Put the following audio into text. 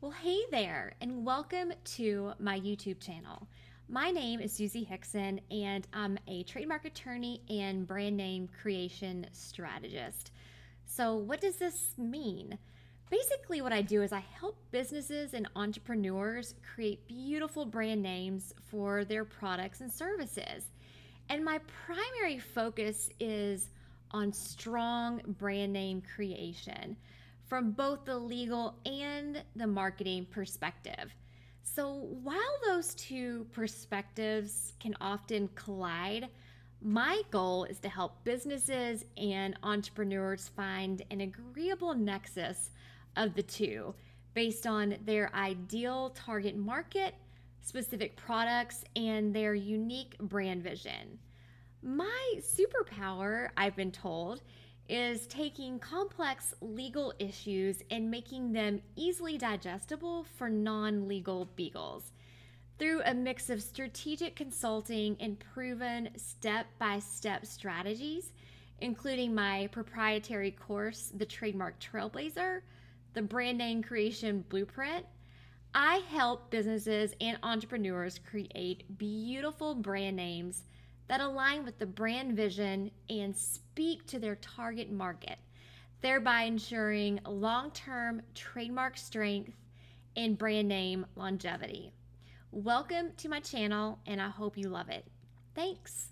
Well, hey there, and welcome to my YouTube channel. My name is Suzi Hixon, and I'm a trademark attorney and brand name creation strategist. So, what does this mean? Basically, what I do is I help businesses and entrepreneurs create beautiful brand names for their products and services. And my primary focus is on strong brand name creation from both the legal and the marketing perspective. So, while those two perspectives can often collide, my goal is to help businesses and entrepreneurs find an agreeable nexus of the two based on their ideal target market, specific products, and their unique brand vision. My superpower, I've been told, is taking complex legal issues and making them easily digestible for non legal beagles. Through a mix of strategic consulting and proven step by step strategies, including my proprietary course, the Trademark Trailblazer, the Brand Name Creation Blueprint, I help businesses and entrepreneurs create beautiful brand names that align with the brand vision and speak to their target market, thereby ensuring long-term trademark strength and brand name longevity. Welcome to my channel, and I hope you love it. Thanks.